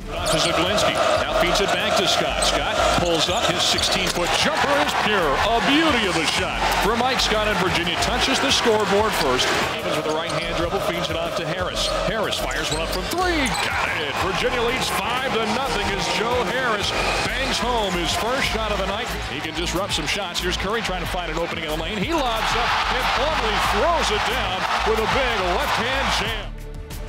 To Zaglinski. Now feeds it back to Scott. Scott pulls up. His 16-foot jumper is pure. A beauty of a shot for Mike Scott, and Virginia touches the scoreboard first. Evans with the right hand dribble, feeds it off to Harris. Harris fires one up from three. Got it. Virginia leads 5-0 as Joe Harris bangs home his first shot of the night. He can disrupt some shots. Here's Curry trying to find an opening in the lane. He lobs up and Plumlee throws it down with a big left-hand jam.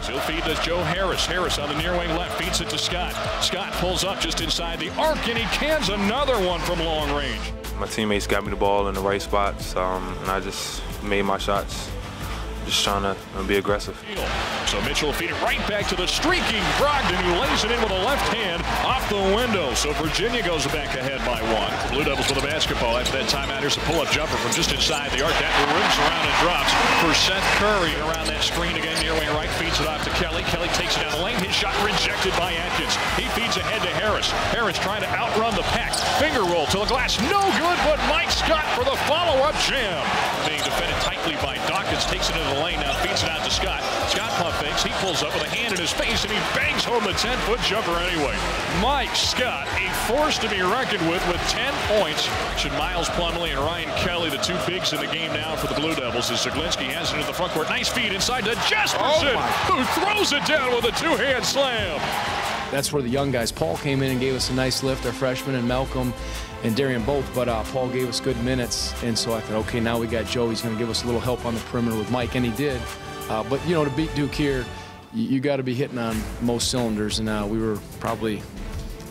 He'll feed to Joe Harris. Harris on the near wing left feeds it to Scott. Scott pulls up just inside the arc, and he cans another one from long range. My teammates got me the ball in the right spots, and I just made my shots, just trying to be aggressive. So Mitchell feed it right back to the streaking Brogdon, who lays it in with a left hand off the window. So Virginia goes back ahead by 1. Blue Devils with a basketball. After that timeout, here's a pull-up jumper from just inside the arc. That rims around and drops for Seth Curry. Around that screen again, near wing right, feeds it off to Kelly. Kelly takes it down the lane. His shot rejected by Atkins. He feeds ahead to Harris. Harris trying to outrun the pack. Finger roll to the glass. No good, but Mike Scott for the follow-up jam. Being defended tightly by Dawkins. Takes it into the lane. Now feeds it out to Scott. Scott pump fakes. He pulls up with a hand in his face, and he bangs home the 10-foot jumper anyway. Mike Scott, a force to be reckoned with 10 points. Miles Plumlee and Ryan Kelly, the two bigs in the game now for the Blue Devils, as Zaglinski has it in the front court. Nice feed inside to Jesperson, who throws it down with a two-hand slam. That's where the young guys, Paul came in and gave us a nice lift, our freshman, and Malcolm and Darian both, but Paul gave us good minutes, and so I thought, okay, now we got Joe. He's going to give us a little help on the perimeter with Mike, and he did. But, you know, to beat Duke here, you got to be hitting on most cylinders, and we were probably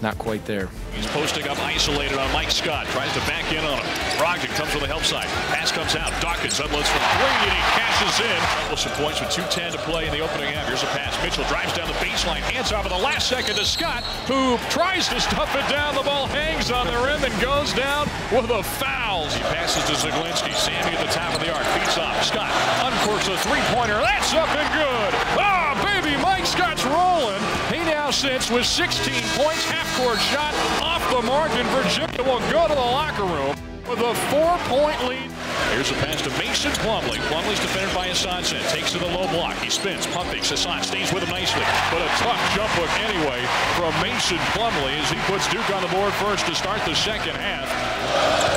not quite there. He's posting up isolated on Mike Scott. Tries to back in on him. Brogdon comes from the help side. Pass comes out. Dawkins unloads from 3, and he cashes in. Some points with 2:10 to play in the opening half. Here's a pass. Mitchell drives down the baseline. Hands off at the last second to Scott, who tries to stuff it down. The ball hangs on the rim and goes down with a foul. He passes to Zaglinski. Sammy at the top of the arc. Feeds off. Scott uncorks a three-pointer. That's up and good. Oh, baby, Mike Scott's rolling. He now sits with 16 points. Half-court shot off the mark, and Virginia will go to the locker room with a 4-point lead. Here's a pass to Mason Plumlee. Plumlee's defended by Hassan. Takes to the low block. He spins, pump fakes. Hassan stays with him nicely, but a tough jump hook anyway from Mason Plumlee as he puts Duke on the board first to start the second half.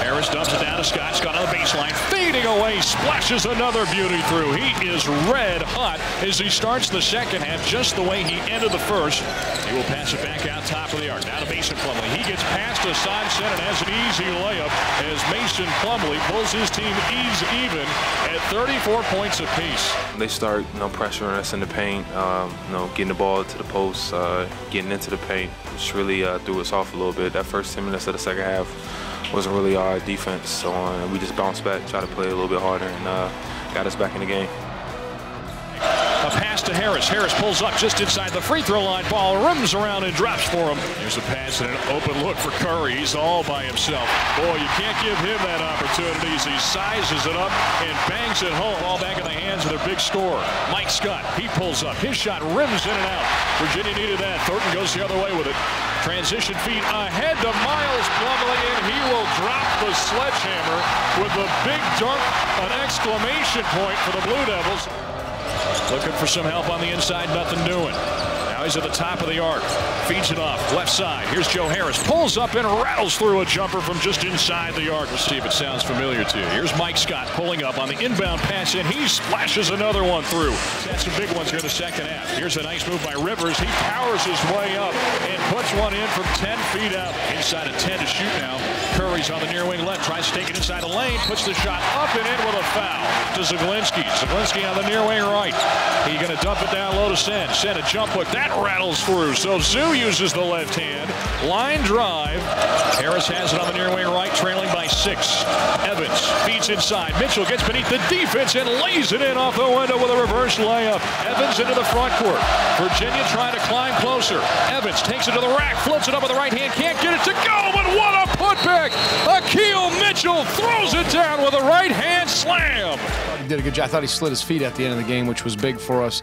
Harris dumps it down to Scott. Scott on the baseline, fading away, splashes another beauty through. He is red hot as he starts the second half, just the way he ended the first. He will pass it back out top of the arc. Now to Mason Plumlee. He gets past Hassan and has an easy layup as Mason Plumlee pulls his team even at 34 points apiece. They start, pressuring us in the paint, getting the ball to the post, getting into the paint, which really threw us off a little bit. That first 10 minutes of the second half wasn't really our defense, so we just bounced back, tried to play a little bit harder, and got us back in the game. A pass to Harris. Harris pulls up just inside the free throw line. Ball rims around and drops for him. Here's a pass and an open look for Curry. He's all by himself. Boy, you can't give him that opportunity as he sizes it up and bangs it home. All back in the hands of their big scorer, Mike Scott. He pulls up. His shot rims in and out. Virginia needed that. Thornton goes the other way with it. Transition feed ahead to Miles Plumlee, and he will drop the sledgehammer with a big dunk, an exclamation point for the Blue Devils. Looking for some help on the inside, nothing doing. Now he's at the top of the arc. Feeds it off, left side. Here's Joe Harris. Pulls up and rattles through a jumper from just inside the arc. Let's see if it sounds familiar to you. Here's Mike Scott pulling up on the inbound pass, and he splashes another one through. That's some big ones here in the second half. Here's a nice move by Rivers. He powers his way up and puts one in from 10 feet out. Inside of 10 to shoot now. Curry's on the near wing left. Tries to take it inside the lane. Puts the shot up and in with a foul to Zaglinski. Zaglinski on the near wing right. He's going to dump it down low to Sen. Sen a jump hook. That rattles through. So Zoo uses the left hand. Line drive. Harris has it on the near wing right, trailing by 6. Evans feeds inside. Mitchell gets beneath the defense and lays it in off the window with a reverse layup. Evans into the front court. Virginia trying to climb closer. Evans takes it to the rack, floats it up with the right hand, can't get it to go, but what a putback! Akil Mitchell throws it down with a right hand slam. He did a good job. I thought he slid his feet at the end of the game, which was big for us.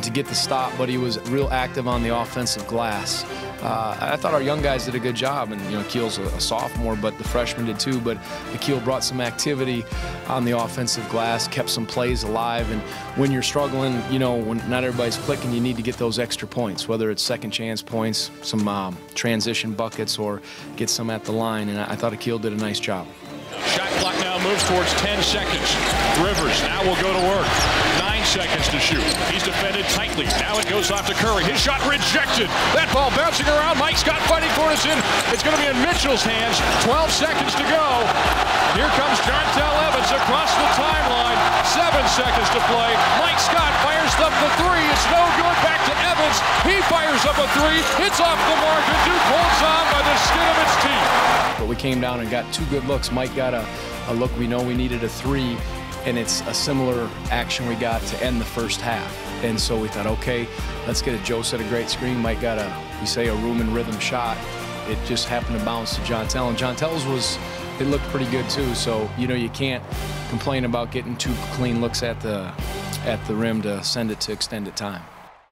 to get the stop, but he was real active on the offensive glass. I thought our young guys did a good job, and Keel's a sophomore, but the freshmen did too. But Keel brought some activity on the offensive glass, kept some plays alive. And when you're struggling, when not everybody's clicking, you need to get those extra points, whether it's second chance points, some transition buckets, or get some at the line. And I thought Keel did a nice job. Shot clock now moves towards 10 seconds. Rivers now will go to work. 9 seconds to shoot. He's defended tightly. Now it goes off to Curry. His shot rejected. That ball bouncing around. Mike Scott fighting for it. It's going to be in Mitchell's hands. 12 seconds to go. Here comes Jontel Evans across the timeline. 7 seconds to play. Mike Scott fires up the three. It's no good. Back to Evans. He fires up a three. It's off the mark. And Duke holds on by the skin of its teeth. But we came down and got 2 good looks. Mike got a look. We know we needed a 3, and it's a similar action we got to end the first half. And so we thought, okay, let's get it. Joe set a great screen. Mike got a room and rhythm shot. It just happened to bounce to Jontel, and Jontel's it looked pretty good too. So you can't complain about getting 2 clean looks at the rim to send it to extended time.